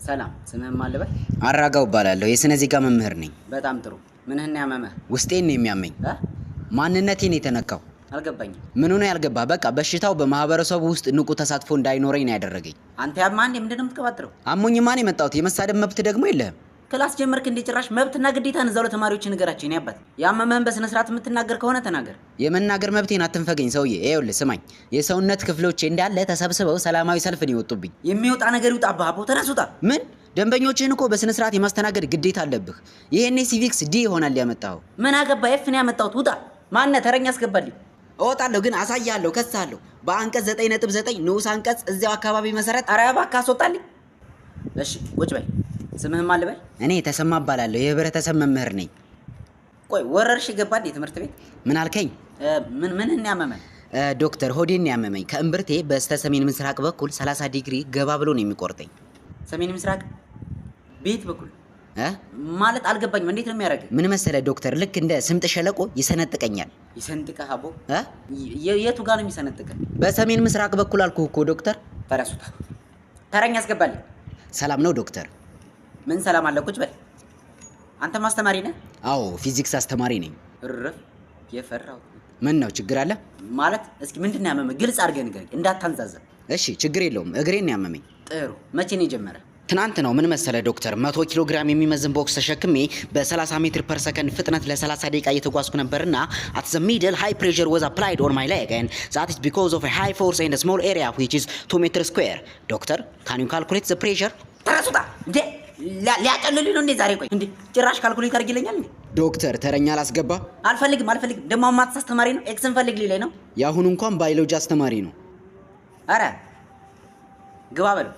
ሰላም ስምህን ማን ልበል? አራጋው እባላለሁ የስነ ዜጋ መምህር ነኝ። በጣም ጥሩ። ምንህን ያመመህ? ውስጤን ነው የሚያመኝ። ማንነቴን የተነካው። አልገባኝም። ምን ሆነ ያልገባ? በቃ በሽታው በማህበረሰቡ ውስጥ ንቁ ተሳትፎ እንዳይኖረኝ ነው ያደረገኝ። አንተ ያማ እንዴ ምንድነው የምትቀባጥረው? አሞኝ ማን የመጣሁት? የመሳደብ መብት ደግሞ የለህም። ክላስ ጀመርክ እንዴ? ጭራሽ መብትና ግዴታን እዛው ለተማሪዎች ንገራቸው። እኔ አባት ያመመህን በስነ ስርዓት የምትናገር ከሆነ ተናገር። የመናገር መብቴን አትንፈገኝ ሰውዬ። ይኸውልህ ስማኝ፣ የሰውነት ክፍሎቼ እንዳለ ተሰብስበው ሰላማዊ ሰልፍ ነው የወጡብኝ። የሚወጣ ነገር ይውጣ። አባቦ ተነሱታ። ምን? ደንበኞችህን እኮ በስነ ስርዓት የማስተናገድ ግዴታ አለብህ። ይሄኔ ሲቪክስ ዲ ይሆናል ያመጣኸው። ምን አገባ? ኤፍ ነው ያመጣሁት። ውጣ። ማነህ? ተረኛ አስገባልኝ። እወጣለሁ ግን አሳያለሁ፣ ከሳለሁ። በአንቀጽ 9.9 ንዑስ አንቀጽ እዚያው አካባቢ መሰረት። ኧረ እባክህ አስወጣልኝ። እሺ ቁጭ በል። ስምህን ማን ልበል? እኔ ተሰማ እባላለሁ የህብረተሰብ መምህር ነኝ። ቆይ ወረርሽ ገባ እንዴ ትምህርት ቤት? ምን አልከኝ? ምን ያመመህ? ዶክተር ሆዴን ያመመኝ። ከእምብርቴ በስተ ሰሜን ምስራቅ በኩል 30 ዲግሪ ገባ ብሎ ነው የሚቆርጠኝ። ሰሜን ምስራቅ ቤት በኩል ማለት አልገባኝም። እንዴት ነው የሚያደርገው? ምን መሰለህ ዶክተር፣ ልክ እንደ ስምጥ ሸለቆ ይሰነጥቀኛል። ይሰንጥቀህ? አቦ የቱ ጋር ነው የሚሰነጥቀህ? በሰሜን ምስራቅ በኩል አልኩህ እኮ ዶክተር። ፈረሱታ። ተረኛ አስገባልኝ። ሰላም ነው ዶክተር? ምን ሰላም አለ? ቁጭ በል። አንተ ማስተማሪ ነህ? አዎ ፊዚክስ አስተማሪ ነኝ። እረፍ። የፈራሁት። ምን ነው ችግር አለ? ማለት እስኪ ምንድን ነው ያመመህ? ግልጽ አድርገህ ንገረኝ እንዳታንዛዛ። እሺ ችግር የለውም። እግሬን ያመመኝ። ጥሩ። መቼ ነው የጀመረ? ትናንት ነው። ምን መሰለህ ዶክተር፣ 100 ኪሎ ግራም የሚመዝን ቦክስ ተሸክሜ በ30 ሜትር ፐር ሰከንድ ፍጥነት ለ30 ደቂቃ እየተጓዝኩ ነበርና at the middle high pressure was applied on my leg and that is because of a high force and a small area which is 2 meter square. ዶክተር can you calculate the pressure? ተረሱታ እንዴ ሊያጨልልኝ ነው እንዴ ዛሬ? ቆይ እንዴ ጭራሽ ካልኩሌት አድርጊልኛል እንዴ? ዶክተር ተረኛ አላስገባ። አልፈልግም። ደግሞ ማትስ አስተማሪ ነው ኤክስን ፈልግ ሊለኝ ነው። ያሁን እንኳን ባዮሎጂ አስተማሪ ነው። አረ ግባ በለው።